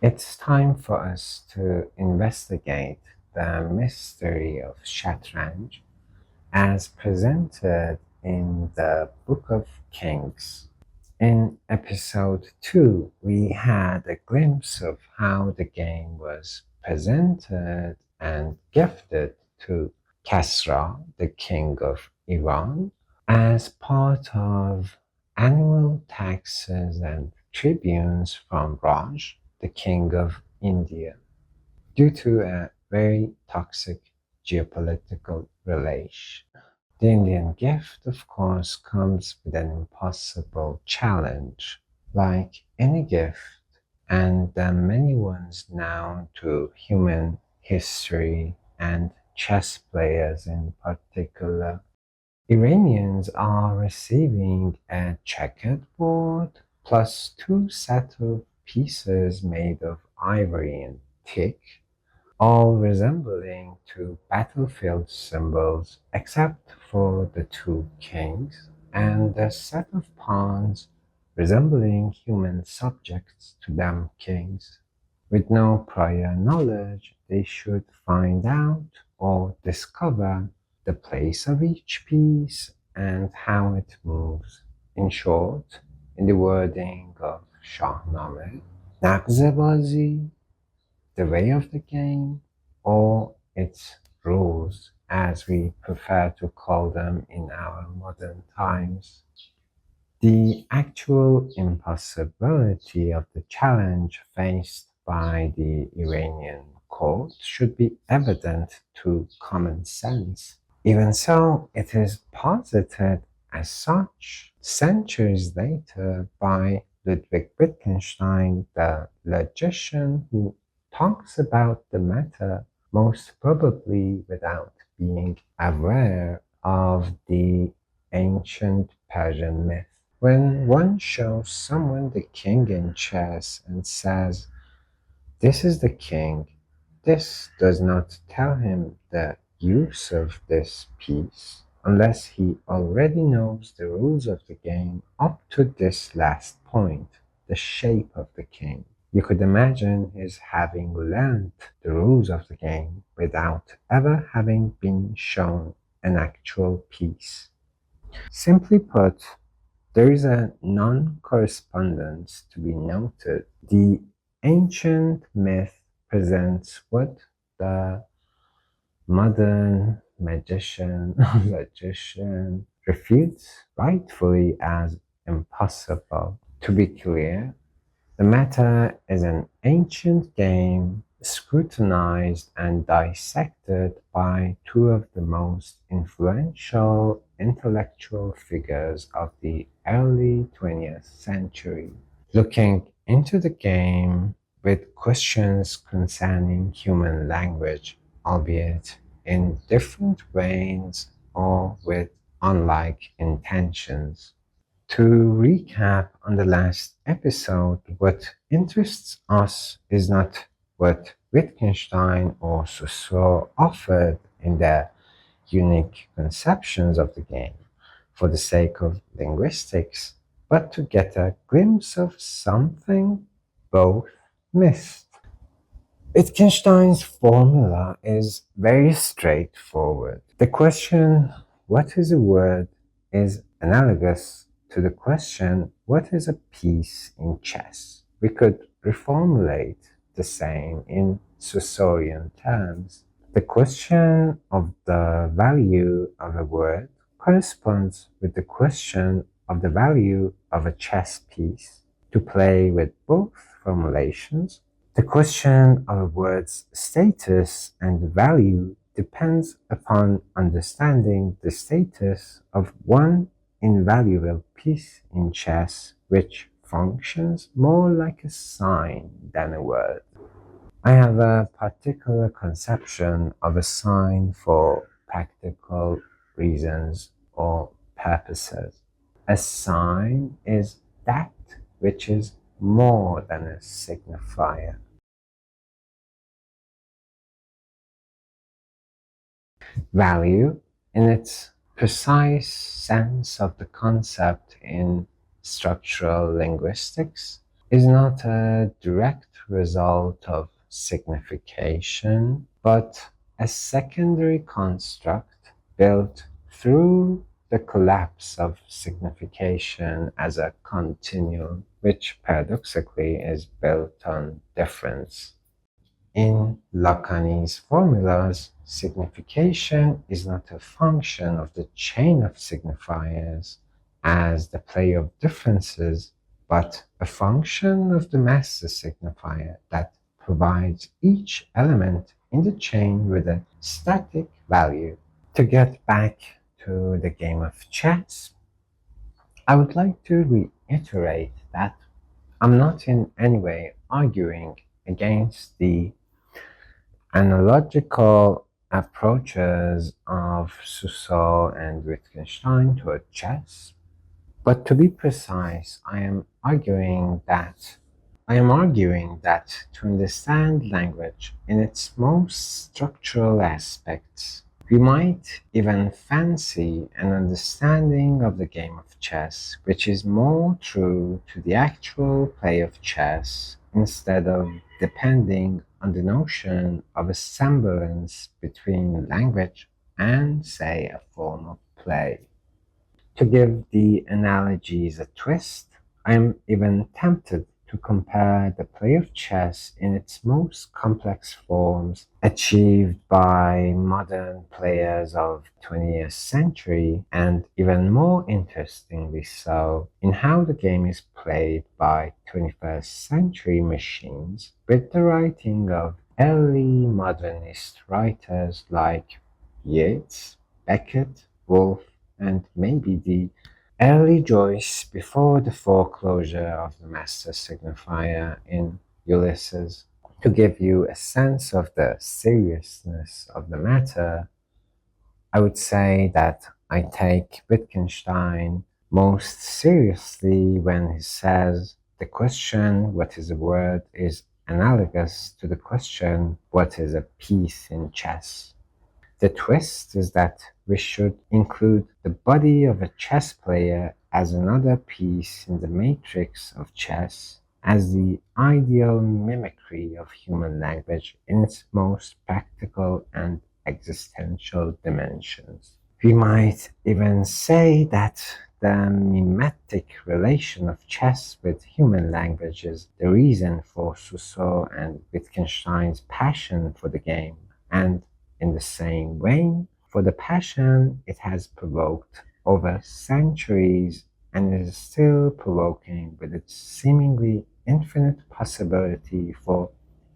It's time for us to investigate the mystery of Shatranj as presented in the Book of Kings. In episode 2, we had a glimpse of how the game was presented and gifted to Kasra, the king of Iran, as part of annual taxes and tribunes from Raj, the king of India, due to a very toxic geopolitical relation. The Indian gift, of course, comes with an impossible challenge, like any gift, and the many ones known to human history and chess players in particular. Iranians are receiving a checkered board plus two sets of pieces made of ivory and teak, all resembling to battlefield symbols except for the two kings, and a set of pawns resembling human subjects to them kings. With no prior knowledge, they should find out or discover the place of each piece and how it moves. In short, in the wording of Shahnama, Nagzebazi, the way of the game, or its rules, as we prefer to call them in our modern times. The actual impossibility of the challenge faced by the Iranian court should be evident to common sense. Even so, it is posited as such centuries later by Ludwig Wittgenstein, the logician who talks about the matter most probably without being aware of the ancient Persian myth. When one shows someone the king in chess and says, "This is the king," this does not tell him the use of this piece, unless he already knows the rules of the game up to this last point, the shape of the king. You could imagine his having learned the rules of the game without ever having been shown an actual piece. Simply put, there is a non-correspondence to be noted. The ancient myth presents what the modern magician or logician refutes rightfully as impossible. To be clear, the matter is an ancient game scrutinized and dissected by two of the most influential intellectual figures of the early 20th century, looking into the game with questions concerning human language, albeit in different veins or with unlike intentions. To recap on the last episode, what interests us is not what Wittgenstein or Saussure offered in their unique conceptions of the game for the sake of linguistics, but to get a glimpse of something both missed. Wittgenstein's formula is very straightforward. The question, "What is a word?" is analogous to the question, "What is a piece in chess?" We could reformulate the same in Saussurean terms. The question of the value of a word corresponds with the question of the value of a chess piece. To play with both formulations, the question of a word's status and value depends upon understanding the status of one invaluable piece in chess, which functions more like a sign than a word. I have a particular conception of a sign for practical reasons or purposes. A sign is that which is more than a signifier. Value, in its precise sense of the concept in structural linguistics, is not a direct result of signification, but a secondary construct built through the collapse of signification as a continuum, which paradoxically is built on difference. In Lacani's formulas, signification is not a function of the chain of signifiers as the play of differences, but a function of the master signifier that provides each element in the chain with a static value. To get back to the game of chess, I would like to reiterate that I'm not in any way arguing against the analogical approaches of Saussure and Wittgenstein toward chess. But to be precise, I am arguing that to understand language in its most structural aspects, we might even fancy an understanding of the game of chess which is more true to the actual play of chess instead of depending on the notion of a semblance between language and, say, a form of play. To give the analogies a twist, I am even tempted to compare the play of chess in its most complex forms achieved by modern players of the 20th century, and even more interestingly so, in how the game is played by 21st century machines with the writing of early modernist writers like Yeats, Beckett, Woolf, and maybe the early Joyce before the foreclosure of the master signifier in Ulysses. To give you a sense of the seriousness of the matter, I would say that I take Wittgenstein most seriously when he says the question, what is a word, is analogous to the question, what is a piece in chess. The twist is that we should include the body of a chess player as another piece in the matrix of chess, as the ideal mimicry of human language in its most practical and existential dimensions. We might even say that the mimetic relation of chess with human language is the reason for Saussure and Wittgenstein's passion for the game, and in the same way, for the passion it has provoked over centuries and is still provoking with its seemingly infinite possibility for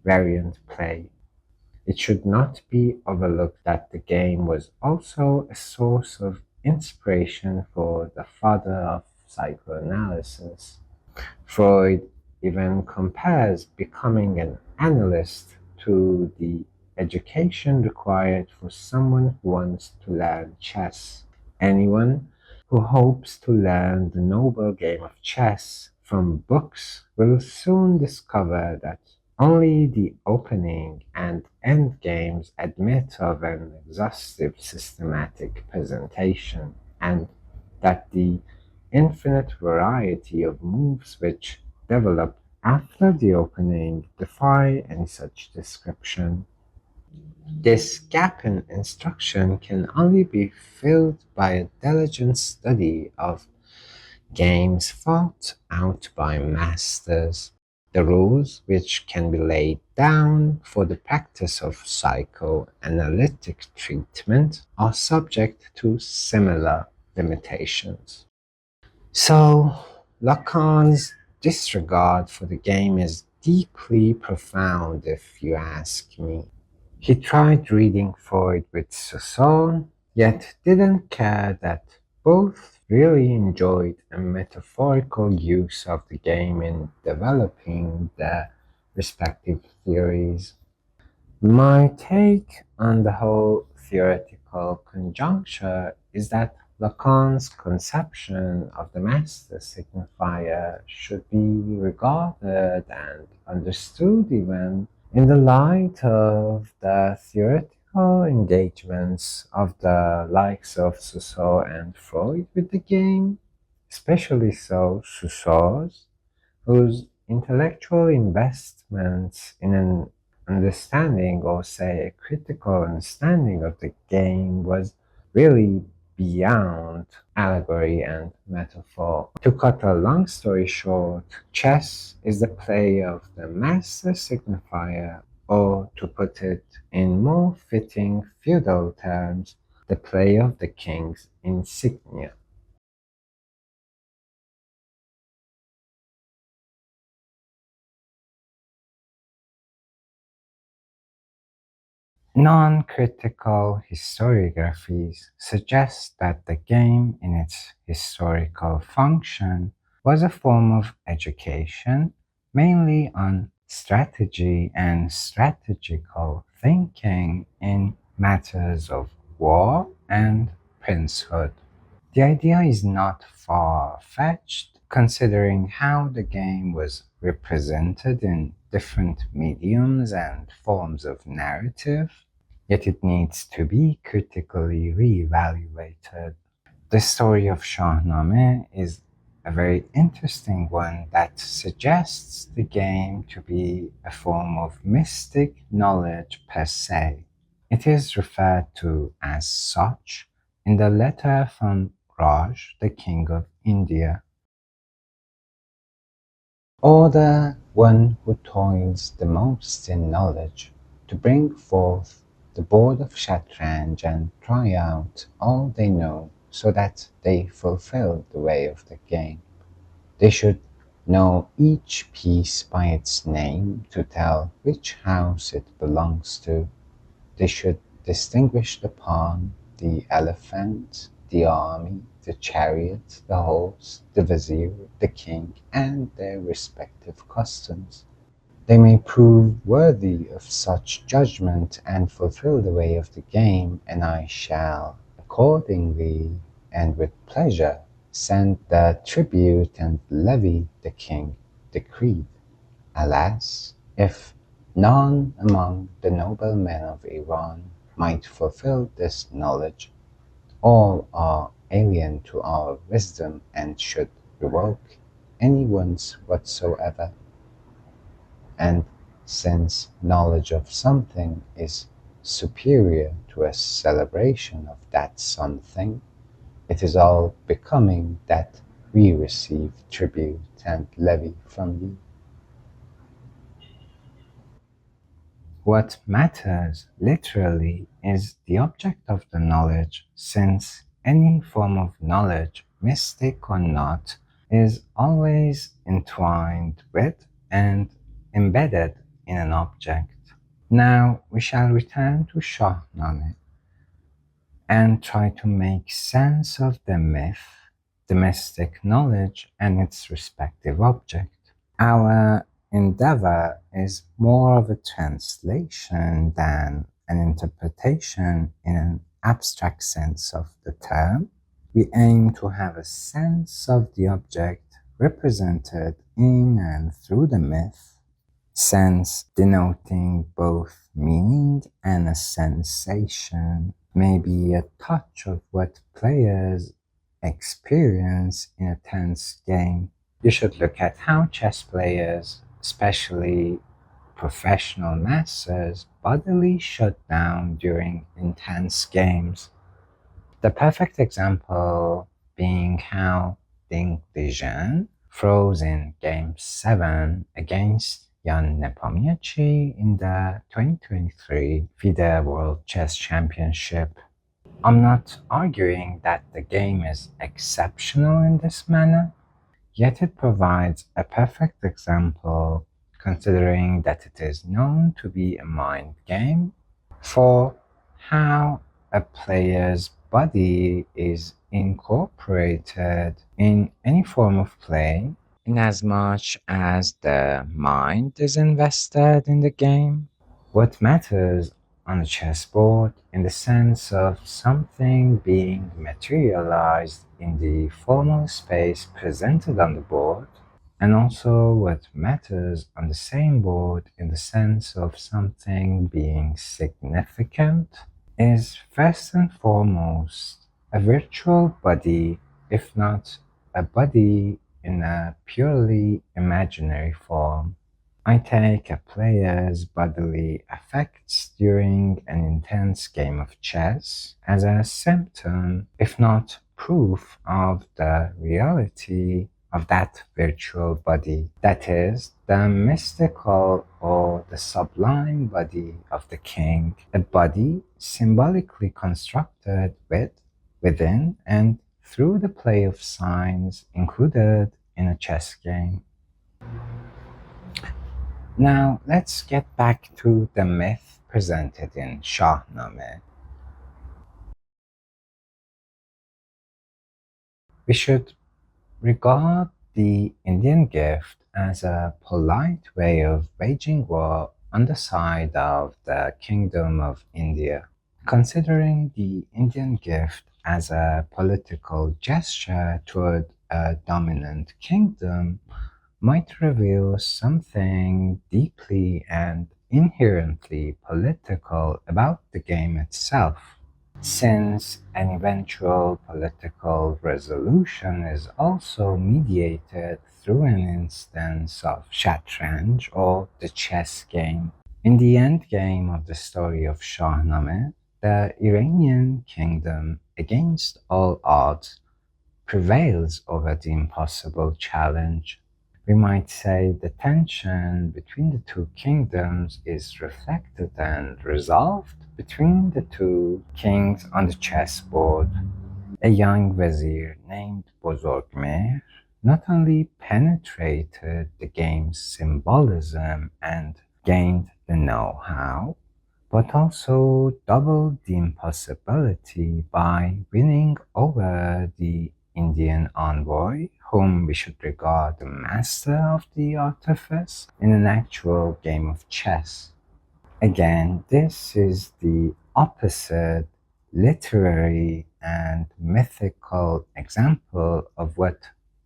variant play. It should not be overlooked that the game was also a source of inspiration for the father of psychoanalysis. Freud even compares becoming an analyst to the education required for someone who wants to learn chess. Anyone who hopes to learn the noble game of chess from books will soon discover that only the opening and end games admit of an exhaustive systematic presentation, and that the infinite variety of moves which develop after the opening defy any such description. This gap in instruction can only be filled by a diligent study of games fought out by masters. The rules which can be laid down for the practice of psychoanalytic treatment are subject to similar limitations. So, Lacan's disregard for the game is deeply profound, if you ask me. He tried reading Freud with Saussure, yet didn't care that both really enjoyed a metaphorical use of the game in developing their respective theories. My take on the whole theoretical conjuncture is that Lacan's conception of the master signifier should be regarded and understood even in the light of the theoretical engagements of the likes of Saussure and Freud with the game, especially so Saussure's, whose intellectual investments in an understanding, or say a critical understanding of the game, was really beyond allegory and metaphor. To cut a long story short, chess is the play of the master signifier, or to put it in more fitting feudal terms, the play of the king's insignia. Non-critical historiographies suggest that the game in its historical function was a form of education, mainly on strategy and strategical thinking in matters of war and princehood. The idea is not far-fetched, considering how the game was represented in different mediums and forms of narrative, yet it needs to be critically reevaluated. The story of Shahnama is a very interesting one that suggests the game to be a form of mystic knowledge per se. It is referred to as such in the letter from Raj, the king of India, or the one who toils the most in knowledge, to bring forth the board of Shatranj and try out all they know, so that they fulfill the way of the game. They should know each piece by its name to tell which house it belongs to. They should distinguish the pawn, the elephant, the army, the chariot, the horse, the vizier, the king, and their respective customs. They may prove worthy of such judgment and fulfill the way of the game, and I shall accordingly and with pleasure send the tribute and levy the king decreed. Alas, if none among the noble men of Iran might fulfill this knowledge, all are alien to our wisdom and should revoke any ones whatsoever. And since knowledge of something is superior to a celebration of that something, it is all becoming that we receive tribute and levy from thee. What matters, literally, is the object of the knowledge, since any form of knowledge, mystic or not, is always entwined with and embedded in an object. Now we shall return to Shahnameh and try to make sense of the myth, the mystic knowledge, and its respective object. Our endeavor is more of a translation than an interpretation in an abstract sense of the term. We aim to have a sense of the object represented in and through the myth, sense denoting both meaning and a sensation, maybe a touch of what players experience in a tense game. You should look at how chess players, especially professional masters, bodily shut down during intense games. The perfect example being how Ding Lijian froze in Game 7 against Jan Nepomniachtchi in the 2023 FIDE World Chess Championship. I'm not arguing that the game is exceptional in this manner, yet it provides a perfect example considering that it is known to be a mind game for how a player's body is incorporated in any form of play, inasmuch as the mind is invested in the game. What matters on the chessboard, in the sense of something being materialized in the formal space presented on the board, and also what matters on the same board in the sense of something being significant, is first and foremost a virtual body, if not a body in a purely imaginary form. I take a player's bodily effects during an intense game of chess as a symptom, if not proof, of the reality of that virtual body. That is, the mystical or the sublime body of the king, a body symbolically constructed within, and through the play of signs included in a chess game. Now, let's get back to the myth presented in Shahnama. We should regard the Indian gift as a polite way of waging war on the side of the Kingdom of India. Considering the Indian gift as a political gesture toward a dominant kingdom might reveal something deeply and inherently political about the game itself, since an eventual political resolution is also mediated through an instance of Shatranj or the chess game. In the endgame of the story of Shahnama, the Iranian kingdom, against all odds, prevails over the impossible challenge. We might say the tension between the two kingdoms is reflected and resolved between the two kings on the chessboard. A young vizier named Bozorgmer not only penetrated the game's symbolism and gained the know-how, but also doubled the impossibility by winning over the Indian envoy, whom we should regard the master of the artifice, in an actual game of chess. Again, this is the opposite literary and mythical example of what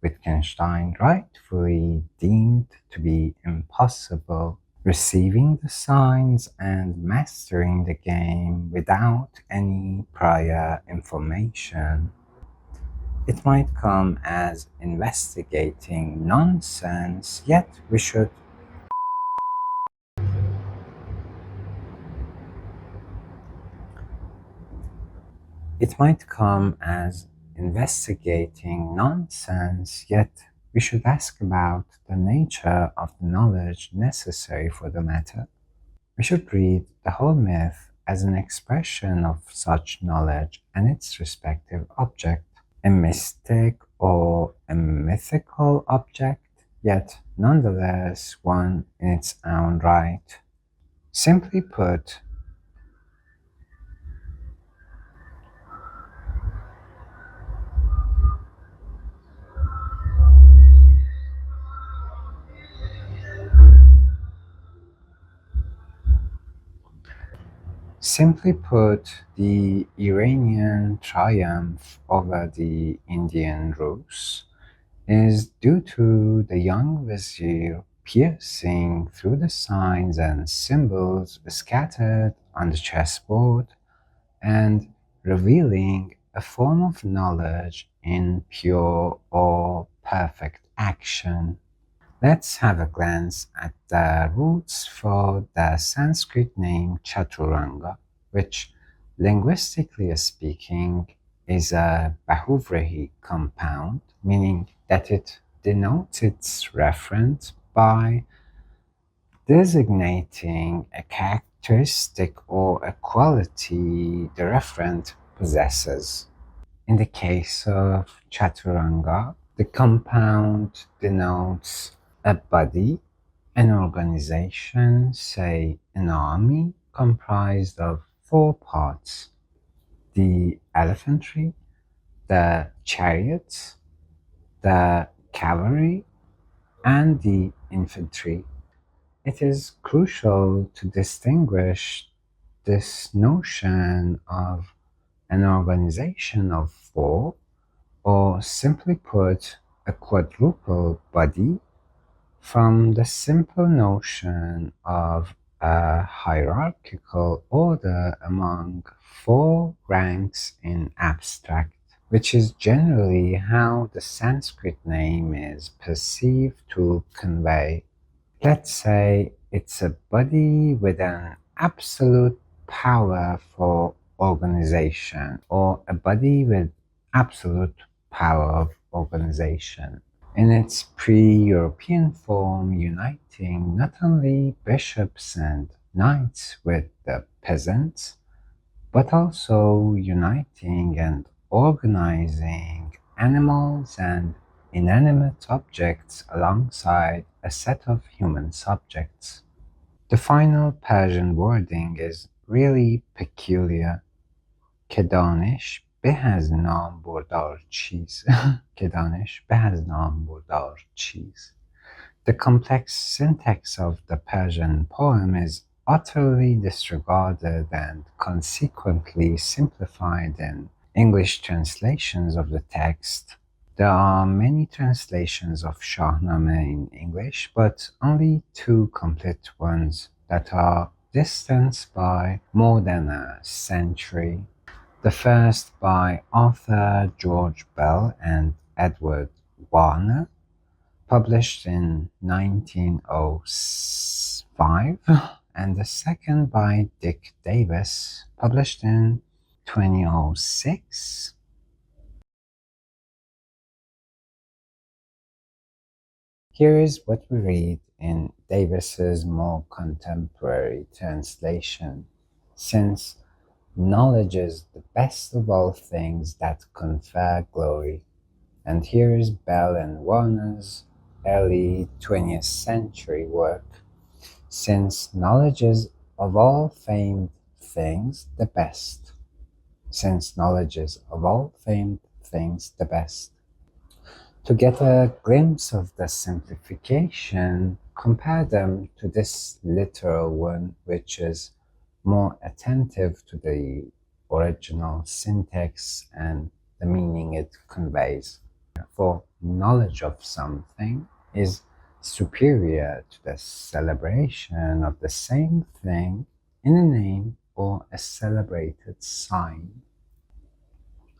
Wittgenstein rightfully deemed to be impossible: receiving the signs and mastering the game without any prior information. It might come as investigating nonsense, yet we should It might come as investigating nonsense, yet we should ask about the nature of the knowledge necessary for the matter. We should read the whole myth as an expression of such knowledge and its respective object, a mystic or a mythical object, yet nonetheless one in its own right. Simply put, the Iranian triumph over the Indian Rus is due to the young vizier piercing through the signs and symbols scattered on the chessboard and revealing a form of knowledge in pure or perfect action. Let's have a glance at the roots for the Sanskrit name Chaturanga, which, linguistically speaking, is a Bahuvrahi compound, meaning that it denotes its referent by designating a characteristic or a quality the referent possesses. In the case of Chaturanga, the compound denotes a body, an organization, say an army, comprised of four parts: the elephantry, the chariots, the cavalry, and the infantry. It is crucial to distinguish this notion of an organization of four, or simply put, a quadruple body, from the simple notion of a hierarchical order among four ranks in abstract. which is generally how the Sanskrit name is perceived to convey. Let's say it's a body with an absolute power for organization, or a body with absolute power of organization. In its pre-European form, uniting not only bishops and knights with the peasants, but also uniting and organizing animals and inanimate objects alongside a set of human subjects. The final Persian wording is really peculiar. که دانش به از نام بردار چیز. که دانش به از نام بردار چیز. The complex syntax of the Persian poem is utterly disregarded and consequently simplified in English translations of the text. There are many translations of Shahnama in English, but only two complete ones that are distanced by more than a century. The first by Arthur George Bell and Edward Warner, published in 1905, and the second by Dick Davis, published in 2006. Here is what we read in Davis's more contemporary translation. Since knowledge is the best of all things that confer glory. And here is Bell and Warner's early 20th century work. Since knowledge is of all famed things the best. Since knowledge is of all famed things the best. To get a glimpse of the simplification, compare them to this literal one, which is more attentive to the original syntax and the meaning it conveys. For knowledge of something is superior to the celebration of the same thing in a name or a celebrated sign.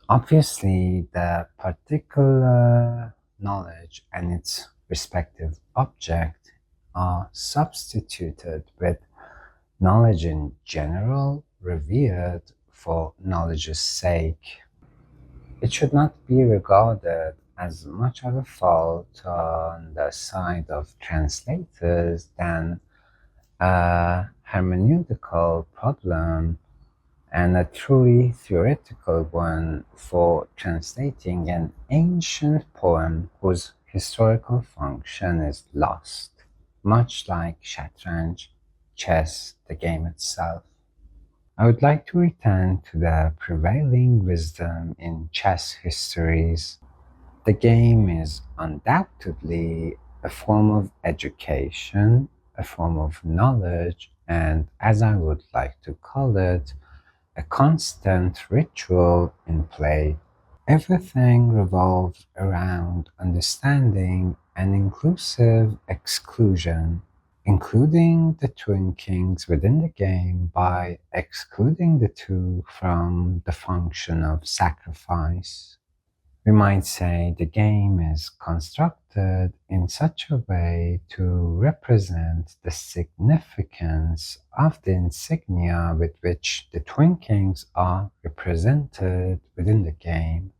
Obviously, the particular knowledge and its respective object are substituted with knowledge in general, revered for knowledge's sake. It should not be regarded as much of a fault on the side of translators than a hermeneutical problem, and a truly theoretical one for translating an ancient poem whose historical function is lost, much like Shatranj, chess, the game itself. I would like to return to the prevailing wisdom in chess histories. The game is undoubtedly a form of education, a form of knowledge, and, as I would like to call it, a constant ritual in play. Everything revolves around understanding an inclusive exclusion, including the twin kings within the game by excluding the two from the function of sacrifice. We might say the game is constructed in such a way to represent the significance of the insignia with which the twin kings are represented within the game.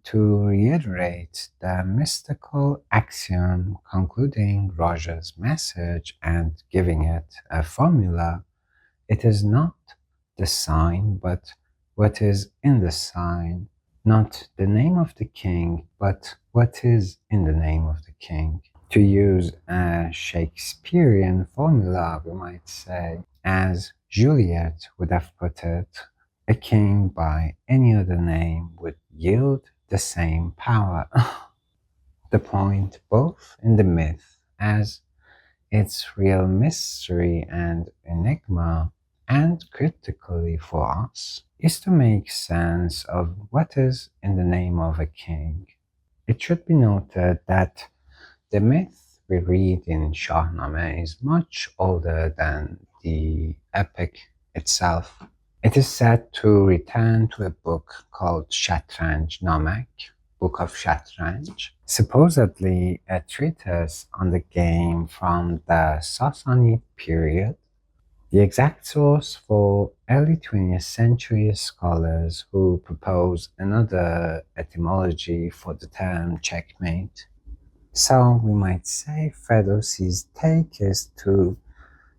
To reiterate the mystical axiom concluding Roger's message and giving it a formula, it is not the sign, but what is in the sign. Not the name of the king, but what is in the name of the king. To use a Shakespearean formula, we might say, as Juliet would have put it, a king by any other name would yield the same power. The point, both in the myth as its real mystery and enigma, and critically for us, is to make sense of what is in the name of a king. It should be noted that the myth we read in Shahnama is much older than the epic itself. It is said to return to a book called Shatranj Namak, Book of Shatranj, supposedly a treatise on the game from the Sassanid period. The exact source for early 20th century scholars who propose another etymology for the term checkmate. So we might say Ferdowsi's take is to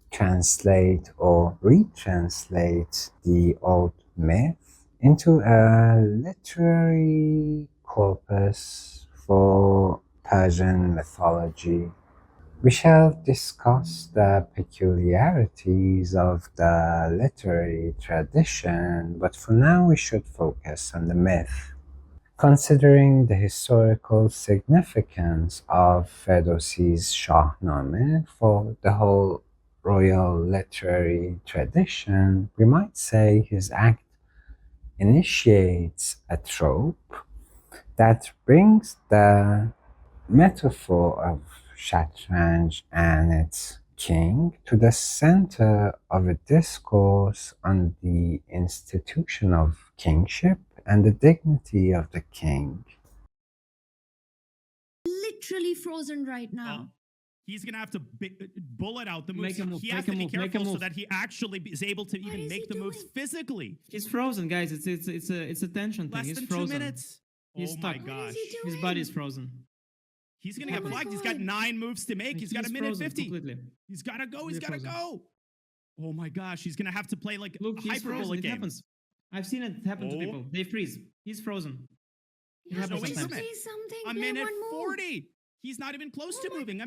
translate or retranslate the old myth into a literary corpus for Persian mythology. We shall discuss the peculiarities of the literary tradition, but for now we should focus on the myth. Considering the historical significance of Ferdowsi's Shahnama for the whole royal literary tradition, we might say his act initiates a trope that brings the metaphor of Shatranj and its king to the center of a discourse on the institution of kingship and the dignity of the king. Literally frozen right now. He's gonna have to bullet out the moves. Make a move, he has make to a be move, make a careful so move. that he actually is able to What even is make he the moves doing? physically. He's frozen, guys. It's a tension thing. Less He's than frozen. 2 minutes. He's Oh my stuck. gosh. What is he doing? His body's frozen. He's gonna Oh get my flagged. He's got God. 9 moves to make. He's got a minute frozen 50. completely. He's gotta go. He's gotta frozen. go. Oh my gosh. He's gonna have to play like Look, a he's frozen. hyperbolic It game. happens. I've seen it happen to Oh. people. They freeze. He's frozen. It Yeah, happens Showing just sometimes. say something. A play minute one move. 40. He's not even close Oh to my moving.